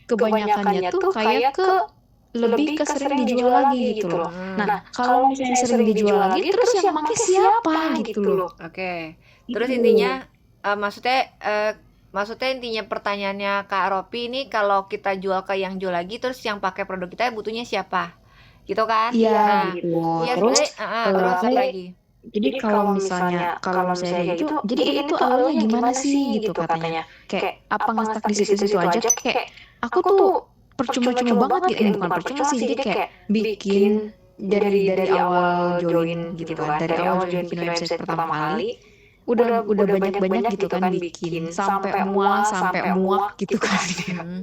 kebanyakannya tuh kayak lebih ke sering dijual lagi gitu loh. Nah, kalau misalnya sering dijual lagi, terus yang make siapa gitu loh. Oke. Terus Gitu. intinya maksudnya intinya pertanyaannya Kak Ropi ini kalau kita jual ke yang jual lagi terus yang pakai produk kita butuhnya siapa? Gitu kan? Iya Nah, gitu. iya Terus sebenarnya terus apa saya lagi? jadi kalau misalnya kayak gitu, jadi ini tuh awalnya gimana sih gitu katanya. Kayak apa nge-stuck di situ-situ aja, kayak aku tuh percuma-cuma banget gitu. Ini bukan percuma sih, jadi kayak bikin dari awal join gitu kan. Dari awal join bikin website pertama kali, udah banyak-banyak gitu kan bikin sampai muak gitu kan. Hmm.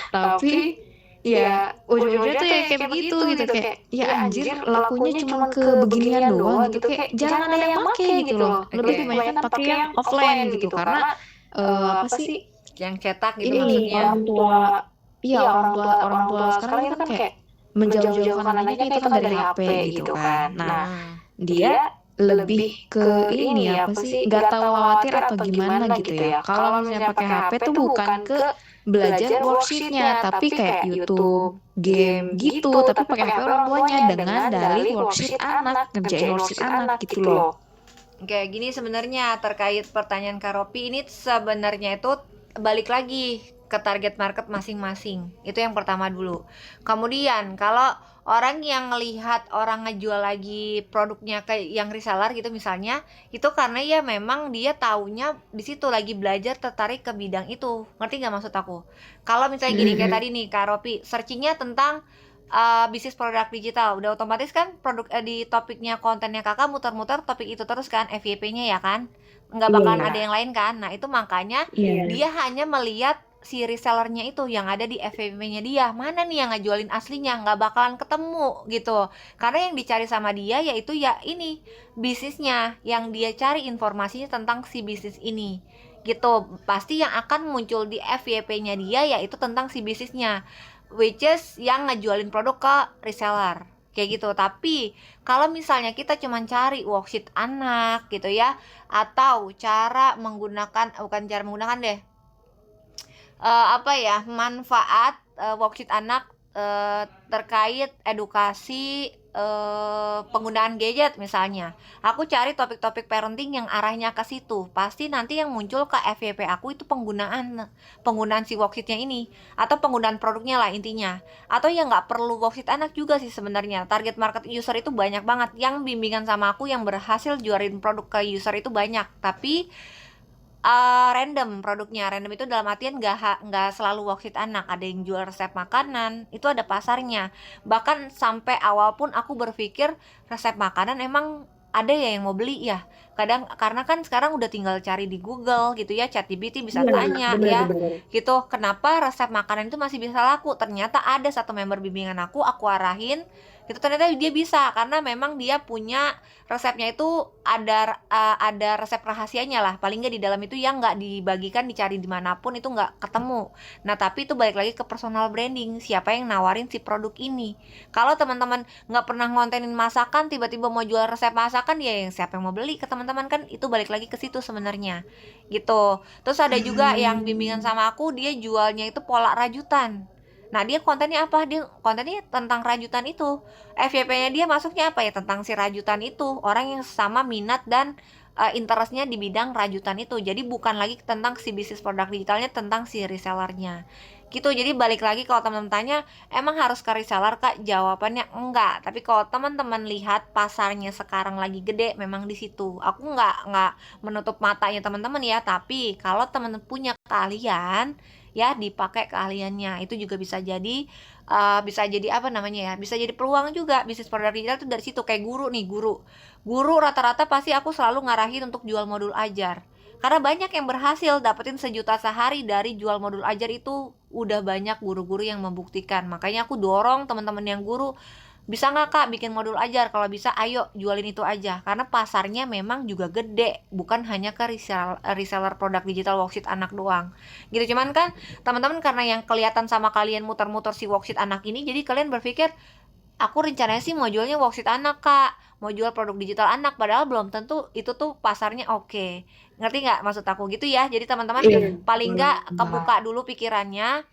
Tapi ya ujung-ujungnya tuh ya kayak begitu gitu, kayak ya anjir lakunya cuman ke beginian doang gitu, kayak jarang ada yang make gitu loh, lebih Oke. kebanyakan pakai yang offline gitu karena apa sih, Yang cetak gitu ini maksudnya. orang tua, iya orang tua sekarang itu kan kayak menjauh-jauhkan anaknya itu kan dari HP gitu kan. Nah, Hmm. dia lebih ke ini apa sih, nggak tahu khawatir atau gimana gitu ya. Kalau misalnya pakai HP tuh bukan ke belajar worksheetnya, tapi kayak YouTube, game gitu, tapi pakai HP orang tuanya dengan dalih worksheet anak, ngerjain worksheet anak gitu loh. Kayak gini sebenarnya terkait pertanyaan Karopi ini sebenarnya itu balik lagi ke target market masing-masing. Itu yang pertama dulu. Kemudian kalau orang yang ngelihat orang ngejual lagi produknya kayak yang reseller gitu misalnya, itu karena ya memang dia taunya di situ lagi belajar tertarik ke bidang itu. Ngerti nggak maksud aku? Kalau misalnya gini kayak tadi nih Karopi searchingnya tentang bisnis produk digital udah otomatis kan di topiknya kontennya kakak muter-muter topik itu terus kan FYP-nya ya kan nggak bakalan ada Iya, yang lain kan nah itu makanya iya. dia hanya melihat si resellernya itu yang ada di FYP-nya dia mana nih yang ngajualin aslinya nggak bakalan ketemu gitu karena yang dicari sama dia yaitu ya ini bisnisnya yang dia cari informasinya tentang si bisnis ini gitu pasti yang akan muncul di FYP-nya dia yaitu tentang si bisnisnya which is yang ngejualin produk ke reseller kayak gitu tapi kalau misalnya kita cuma cari worksheet anak gitu ya atau cara menggunakan bukan cara menggunakan deh apa ya manfaat worksheet anak terkait edukasi penggunaan gadget misalnya aku cari topik-topik parenting yang arahnya ke situ pasti nanti yang muncul ke FYP aku itu penggunaan si worksheetnya ini atau penggunaan produknya lah intinya atau ya nggak perlu worksheet anak juga sih sebenarnya target market user itu banyak banget yang bimbingan sama aku yang berhasil juarin produk ke user itu banyak tapi random produknya random itu dalam artian nggak selalu worksheet anak ada yang jual resep makanan itu ada pasarnya bahkan sampai awal pun aku berpikir resep makanan emang ada ya yang mau beli ya kadang karena kan sekarang udah tinggal cari di Google gitu ya ChatGPT bisa Iya, tanya benar ya benar. gitu kenapa resep makanan itu masih bisa laku ternyata ada satu member bimbingan aku arahin itu ternyata dia bisa karena memang dia punya resepnya itu ada resep rahasianya lah paling nggak di dalam itu yang nggak dibagikan dicari dimanapun itu nggak ketemu nah tapi itu balik lagi ke personal branding siapa yang nawarin si produk ini kalau teman-teman nggak pernah ngontenin masakan tiba-tiba mau jual resep masakan ya yang siapa yang mau beli ke teman-teman kan itu balik lagi ke situ sebenarnya gitu terus ada juga yang bimbingan sama aku dia jualnya itu pola rajutan nah dia kontennya apa dia kontennya tentang rajutan itu FYP-nya dia masuknya apa ya tentang si rajutan itu orang yang sama minat dan interestnya di bidang rajutan itu jadi bukan lagi tentang si bisnis produk digitalnya tentang si resellernya gitu jadi balik lagi kalau teman-teman tanya emang harus ke reseller kak jawabannya enggak tapi kalau teman-teman lihat pasarnya sekarang lagi gede memang di situ aku nggak menutup matanya teman-teman ya tapi kalau teman-teman punya keahlian ya dipakai keahliannya itu juga bisa jadi apa namanya ya bisa jadi peluang juga bisnis produk digital itu dari situ kayak guru nih guru rata-rata pasti aku selalu ngarahin untuk jual modul ajar karena banyak yang berhasil dapetin 1 juta sehari dari jual modul ajar itu udah banyak guru-guru yang membuktikan makanya aku dorong teman-teman yang guru bisa nggak kak bikin modul ajar kalau bisa ayo jualin itu aja karena pasarnya memang juga gede bukan hanya ke reseller produk digital worksheet anak doang gitu cuman kan teman-teman karena yang kelihatan sama kalian muter-muter si worksheet anak ini jadi kalian berpikir aku rencananya sih mau jualnya worksheet anak kak mau jual produk digital anak padahal belum tentu itu tuh pasarnya oke ngerti nggak maksud aku gitu ya jadi teman-teman Iya, paling nggak benar. kebuka dulu pikirannya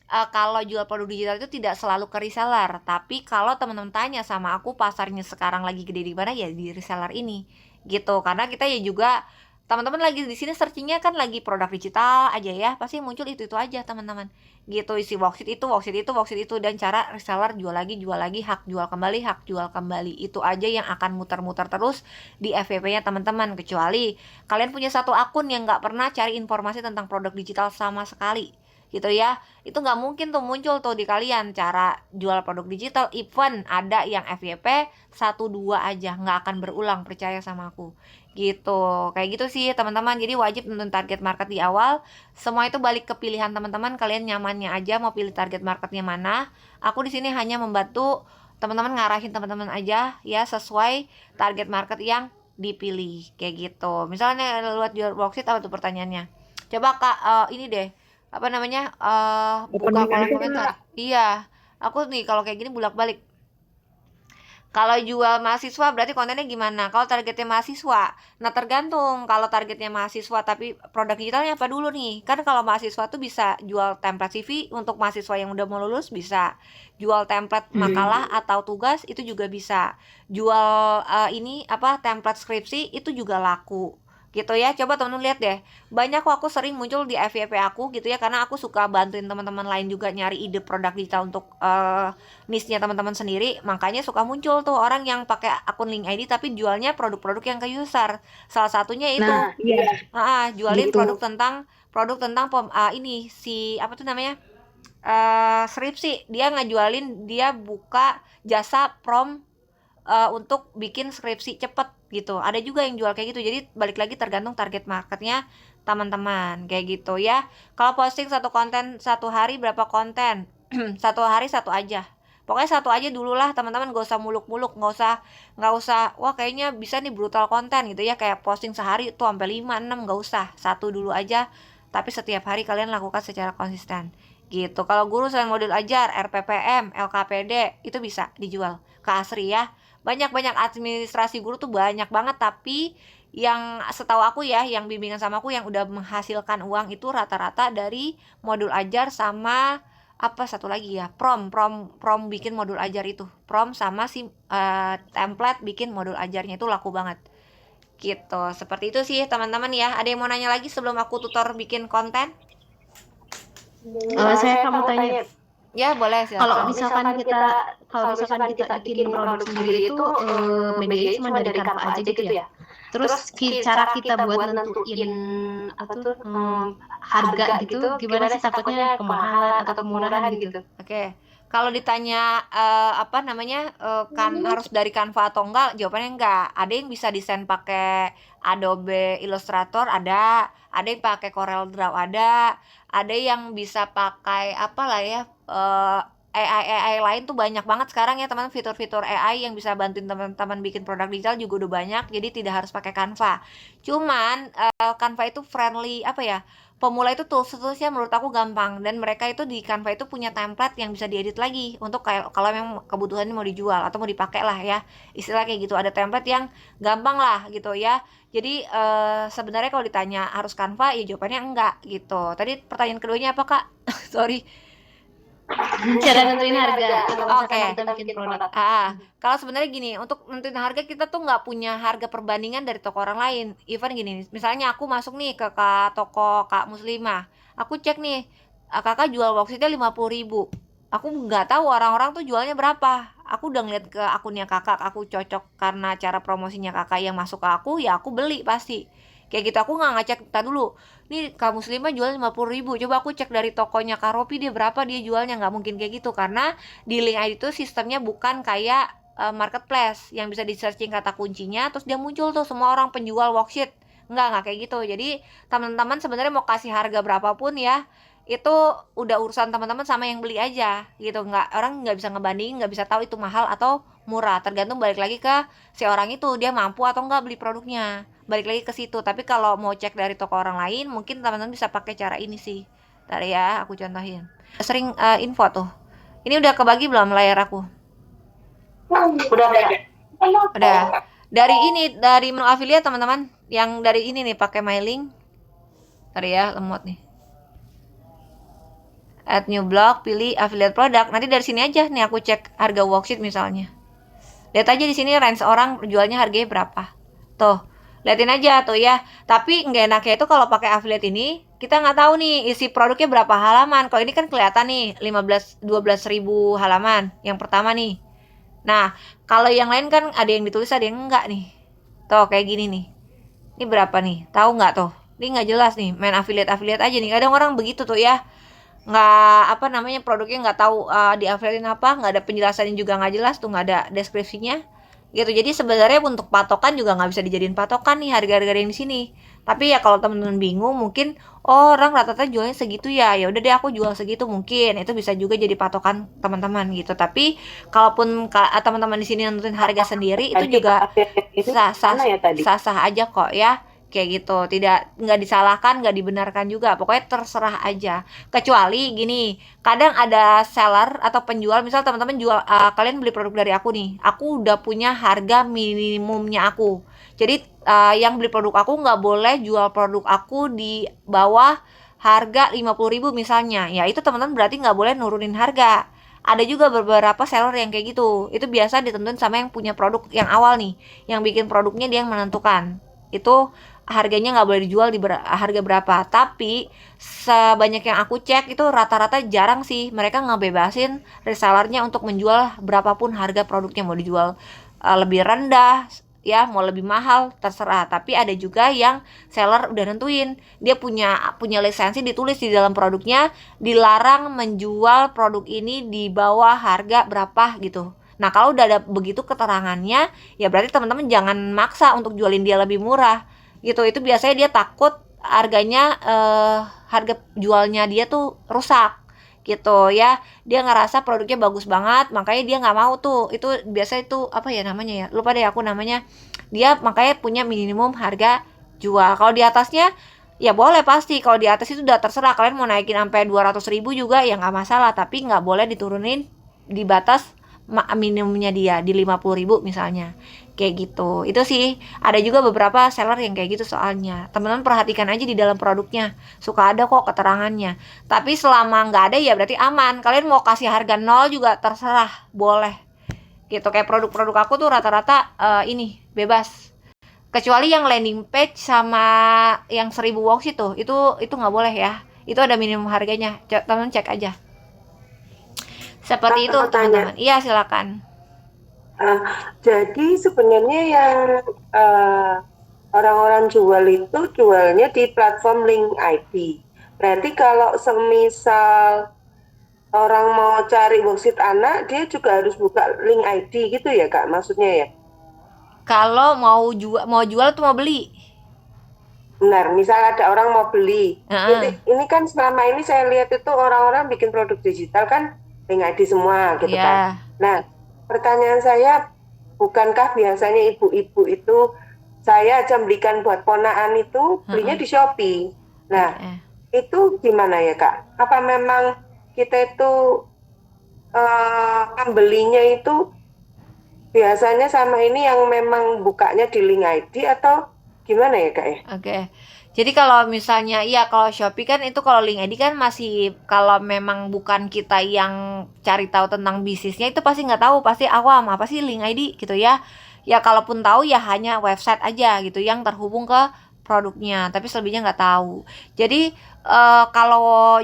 kalau jual produk digital itu tidak selalu ke reseller, tapi kalau teman-teman tanya sama aku pasarnya sekarang lagi gede di mana, ya di reseller ini gitu. Karena kita ya juga, teman-teman lagi di sini searchingnya kan lagi produk digital aja ya, pasti muncul itu aja teman-teman gitu, isi worksheet itu, dan cara reseller jual lagi, hak jual kembali, itu aja yang akan muter-muter terus di FYP-nya teman-teman. Kecuali kalian punya satu akun yang nggak pernah cari informasi tentang produk digital sama sekali gitu ya, itu nggak mungkin tuh muncul tuh di kalian cara jual produk digital. Even ada yang FYP 1-2 aja, nggak akan berulang, percaya sama aku gitu. Kayak gitu sih teman-teman. Jadi wajib nentuin target market di awal. Semua itu balik ke pilihan teman-teman, kalian nyamannya aja mau pilih target marketnya mana. Aku di sini hanya membantu teman-teman, ngarahin teman-teman aja ya sesuai target market yang dipilih kayak gitu. Misalnya lewat jual worksheet, apa tuh pertanyaannya? Coba Kak, ini deh, apa namanya, buka kolom komentar. Iya, aku nih kalau kayak gini bolak-balik. Kalau jual mahasiswa berarti kontennya gimana? Kalau targetnya mahasiswa, nah tergantung. Kalau targetnya mahasiswa tapi produk digitalnya apa dulu nih? Kan kalau mahasiswa tuh bisa jual template CV untuk mahasiswa yang udah mau lulus, bisa jual template makalah atau tugas, itu juga bisa jual ini apa, template skripsi, itu juga laku gitu ya. Coba teman-teman lihat deh, banyak kok aku sering muncul di FYP aku gitu ya, karena aku suka bantuin teman-teman lain juga nyari ide produk digital untuk niche-nya teman-teman sendiri. Makanya suka muncul tuh orang yang pakai akun link ID tapi jualnya produk-produk yang ke user. Salah satunya itu Nah, iya jualin gitu. produk tentang ini si apa tuh namanya, skripsi. Dia ngejualin, dia buka jasa prom untuk bikin skripsi cepet gitu. Ada juga yang jual kayak gitu. Jadi balik lagi tergantung target marketnya teman-teman kayak gitu ya. Kalau posting satu konten satu hari berapa konten? Satu hari satu aja. Pokoknya satu aja dulu lah teman-teman, gak usah muluk-muluk, nggak usah wah kayaknya bisa nih brutal konten gitu ya, kayak posting sehari tuh sampai 5-6, nggak usah, satu dulu aja. Tapi setiap hari kalian lakukan secara konsisten gitu. Kalau guru selain modul ajar, RPPM, LKPD itu bisa dijual ke Asri ya. Banyak administrasi guru tuh banyak banget, tapi yang setahu aku ya, yang bimbingan sama aku yang udah menghasilkan uang itu rata-rata dari modul ajar sama apa satu lagi ya, prom bikin modul ajar itu, prom sama si template bikin modul ajarnya itu laku banget gitu. Seperti itu sih teman-teman ya. Ada yang mau nanya lagi sebelum aku tutor bikin konten? Saya kamu tanya, Ya boleh, kalau silakan. misalkan kita bikin produk sendiri itu medianya cuma dari Canva aja gitu ya. Terus cara kita buat nentuin apa tuh harga gitu gimana sih, takutnya kemahalan atau kemurahan gitu. Oke, kalau ditanya apa namanya, kan harus dari Canva atau enggak, jawabannya enggak. Ada yang bisa desain pakai Adobe Illustrator, ada yang pakai Corel Draw, ada yang bisa pakai apa lah ya, AI lain tuh banyak banget sekarang ya teman, fitur-fitur AI yang bisa bantuin teman-teman bikin produk digital juga udah banyak, jadi tidak harus pakai Canva. Cuman Canva itu friendly apa ya, pemula itu tools-toolsnya menurut aku gampang, dan mereka itu di Canva itu punya template yang bisa diedit lagi untuk kayak kalau memang kebutuhannya mau dijual atau mau dipakai lah ya, istilah kayak gitu. Ada template yang gampang lah gitu ya. Jadi sebenarnya kalau ditanya harus Canva, ya jawabannya enggak gitu. Tadi pertanyaan keduanya apa Kak? Sorry. Cara nentuin harga kalau Oke. misalkan kita bikin produk. Kalau sebenarnya gini, untuk nentuin harga kita tuh nggak punya harga perbandingan dari toko orang lain. Even gini, misalnya aku masuk nih ke toko Kak Muslimah, aku cek nih, kakak jual worksheetnya 50.000. Aku nggak tahu orang-orang tuh jualnya berapa. Aku udah ngeliat ke akunnya kakak, aku cocok karena cara promosinya kakak yang masuk ke aku, ya aku beli pasti. Kayak gitu, aku nggak ngecek, tak dulu nih Kak Muslimah jual 50.000, coba aku cek dari tokonya Kak Ropi dia berapa dia jualnya. Nggak mungkin kayak gitu, karena di link ID itu sistemnya bukan kayak marketplace yang bisa di searching kata kuncinya terus dia muncul tuh semua orang penjual worksheet. Nggak kayak gitu. Jadi teman-teman sebenarnya mau kasih harga berapapun ya, itu udah urusan teman-teman sama yang beli aja gitu. Orang nggak bisa ngebanding, nggak bisa tahu itu mahal atau murah, tergantung balik lagi ke si orang itu, dia mampu atau nggak beli produknya, balik lagi ke situ. Tapi kalau mau cek dari toko orang lain, mungkin teman-teman bisa pakai cara ini sih. Ntar ya, aku contohin. Sering info tuh. Ini udah kebagi belum layar aku? Udah. Dari menu affiliate teman-teman, yang dari ini nih pakai MyLink. Ntar ya, lemot nih. Add new blog, pilih affiliate product. Nanti dari sini aja nih aku cek harga worksheet misalnya. Lihat aja di sini range orang jualnya harganya berapa. Tuh, liatin aja tuh ya. Tapi nggak enaknya itu kalau pakai affiliate ini, kita nggak tahu nih isi produknya berapa halaman. Kalau ini kan kelihatan nih 12 ribu halaman yang pertama nih. Nah, kalau yang lain kan ada yang ditulis ada yang enggak nih. Tuh kayak gini nih. Ini berapa nih? Tahu nggak tuh? Ini nggak jelas nih. Main affiliate aja nih. Kadang orang begitu tuh ya. Nggak produknya nggak tahu di affiliate apa, nggak ada penjelasannya juga nggak jelas tuh, nggak ada deskripsinya gitu. Jadi sebenarnya untuk patokan juga nggak bisa dijadiin patokan nih harga-harga yang di sini. Tapi ya kalau teman-teman bingung mungkin orang rata-rata jualnya segitu ya udah deh aku jual segitu, mungkin itu bisa juga jadi patokan teman-teman gitu. Tapi kalaupun teman-teman di sini nentuin harga sendiri itu juga sah-sah aja kok ya. Kayak gitu, nggak disalahkan, nggak dibenarkan juga, pokoknya terserah aja. Kecuali gini, kadang ada seller atau penjual, misal teman-teman jual, kalian beli produk dari aku nih, aku udah punya harga minimumnya aku. Jadi yang beli produk aku nggak boleh jual produk aku di bawah harga 50.000 misalnya. Ya itu teman-teman berarti nggak boleh nurunin harga. Ada juga beberapa seller yang kayak gitu. Itu biasa ditentuin sama yang punya produk yang awal nih, yang bikin produknya dia yang menentukan. Itu harganya nggak boleh dijual di harga berapa. Tapi sebanyak yang aku cek itu rata-rata jarang sih mereka ngebebasin resellernya untuk menjual berapapun harga produknya, mau dijual lebih rendah ya, mau lebih mahal terserah. Tapi ada juga yang seller udah nentuin, dia punya lisensi, ditulis di dalam produknya dilarang menjual produk ini di bawah harga berapa gitu. Nah kalau udah ada begitu keterangannya, ya berarti teman-teman jangan maksa untuk jualin dia lebih murah gitu. Itu biasanya dia takut harganya harga jualnya dia tuh rusak gitu ya. Dia ngerasa produknya bagus banget, makanya dia nggak mau tuh. Itu biasa itu apa ya namanya ya, lupa deh aku namanya. Dia makanya punya minimum harga jual. Kalau di atasnya ya boleh pasti. Kalau di atas itu udah terserah, kalian mau naikin sampai 200.000 juga ya nggak masalah, tapi nggak boleh diturunin di batas minimumnya dia di 50.000 misalnya. Kayak gitu. Itu sih ada juga beberapa seller yang kayak gitu soalnya. Teman-teman perhatikan aja di dalam produknya, suka ada kok keterangannya. Tapi selama nggak ada ya berarti aman. Kalian mau kasih harga 0 juga terserah, boleh gitu. Kayak produk-produk aku tuh rata-rata ini bebas, kecuali yang landing page sama yang 1000 worksheet tuh, itu nggak boleh ya. Itu ada minimum harganya, teman-teman cek aja. Seperti itu teman-teman. Iya silakan. Jadi sebenarnya yang orang-orang jual itu jualnya di platform link ID. Berarti kalau semisal orang mau cari worksheet anak, dia juga harus buka link ID gitu ya Kak, maksudnya ya? Kalau mau jual tuh mau beli. Benar, misal ada orang mau beli. Ini kan selama ini saya lihat itu orang-orang bikin produk digital kan link ID semua gitu kan. Nah, pertanyaan saya, bukankah biasanya ibu-ibu itu saya aja belikan buat ponaan itu belinya di Shopee. Nah, itu gimana ya Kak? Apa memang kita itu pembelinya itu biasanya sama ini yang memang bukanya di link ID atau gimana ya Kak ya? Oke. Jadi kalau misalnya kalau Shopee kan itu, kalau link ID kan masih, kalau memang bukan kita yang cari tahu tentang bisnisnya itu pasti nggak tahu, pasti awam apa sih link ID gitu ya. Ya kalaupun tahu ya hanya website aja gitu yang terhubung ke produknya, tapi selebihnya nggak tahu. Jadi kalau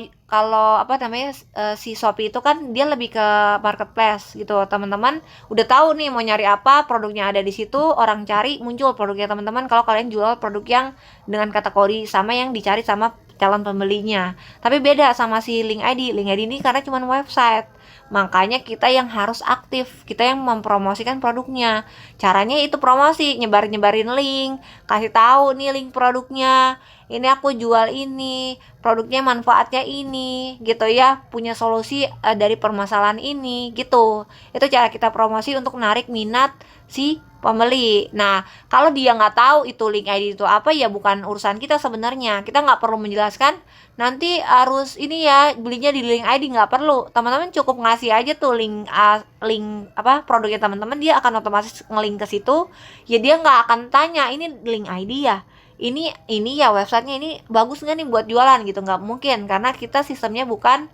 si Shopee itu kan dia lebih ke marketplace gitu. Teman-teman udah tahu nih mau nyari apa, produknya ada di situ, orang cari muncul produknya teman-teman. Kalau kalian jual produk yang dengan kategori sama yang dicari sama calon pembelinya. Tapi beda sama si link ID. Link ID ini karena cuma website. Makanya kita yang harus aktif, kita yang mempromosikan produknya. Caranya itu promosi, nyebarin link, kasih tahu nih link produknya. Ini aku jual ini, produknya manfaatnya ini gitu ya, punya solusi dari permasalahan ini gitu. Itu cara kita promosi untuk narik minat si pembeli. Nah kalau dia nggak tahu itu link ID itu apa, ya bukan urusan kita sebenarnya. Kita nggak perlu menjelaskan nanti harus ini ya belinya di link ID, nggak perlu. Teman-teman cukup ngasih aja tuh link produknya teman-teman, dia akan otomatis ngelink ke situ. Ya dia nggak akan tanya ini link ID ya, ini ya websitenya ini bagus nggak nih buat jualan gitu, nggak mungkin, karena kita sistemnya bukan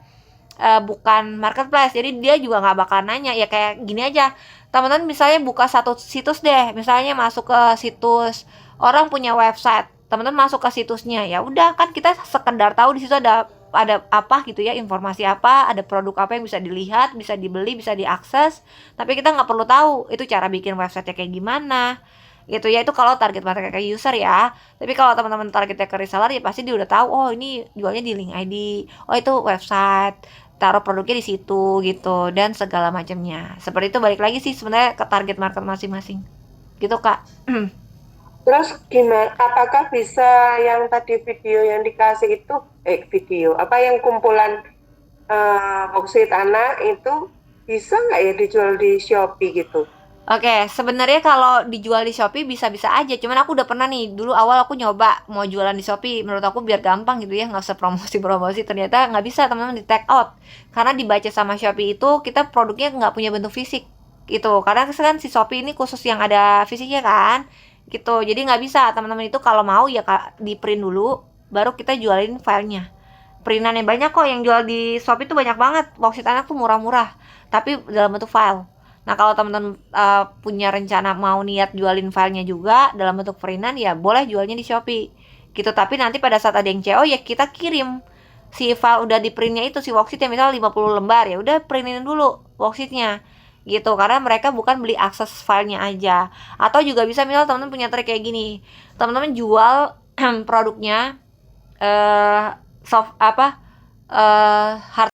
bukan marketplace, jadi dia juga nggak bakal nanya. Ya kayak gini aja, teman-teman misalnya buka satu situs deh, misalnya masuk ke situs orang punya website, teman-teman masuk ke situsnya, ya udah kan kita sekedar tahu di situ ada apa gitu ya, informasi apa, ada produk apa yang bisa dilihat, bisa dibeli, bisa diakses, tapi kita nggak perlu tahu itu cara bikin website kayak gimana gitu ya. Itu kalau target market kayak user ya. Tapi kalau teman-teman targetnya ke reseller, ya pasti dia udah tahu, oh ini jualnya di link ID, oh itu website, taruh produknya di situ gitu, dan segala macamnya. Seperti itu, balik lagi sih sebenarnya ke target market masing-masing gitu Kak. Terus gimana? Apakah bisa yang tadi video yang dikasih itu video apa yang kumpulan worksheet anak itu bisa nggak ya dijual di Shopee gitu? Oke, sebenarnya kalau dijual di Shopee bisa-bisa aja. Cuman aku udah pernah nih, dulu awal aku nyoba mau jualan di Shopee. Menurut aku biar gampang gitu ya, nggak usah promosi-promosi. Ternyata nggak bisa teman-teman, di take out. Karena dibaca sama Shopee itu kita produknya nggak punya bentuk fisik gitu. Karena kan si Shopee ini khusus yang ada fisiknya kan, gitu. Jadi nggak bisa teman-teman, itu kalau mau ya di print dulu, baru kita jualin filenya. Printannya banyak kok yang jual di Shopee itu, banyak banget. Worksheet anak tuh murah-murah, tapi dalam bentuk file. Nah, kalau teman-teman punya rencana mau niat jualin filenya juga dalam bentuk printan, ya boleh jualnya di Shopee gitu. Tapi nanti pada saat ada yang CO, ya kita kirim si file udah di printnya itu, si worksheetnya misal 50 lembar, ya udah printin dulu worksheetnya gitu. Karena mereka bukan beli akses filenya aja. Atau juga bisa misal teman-teman punya trik kayak gini, teman-teman jual produknya soft hard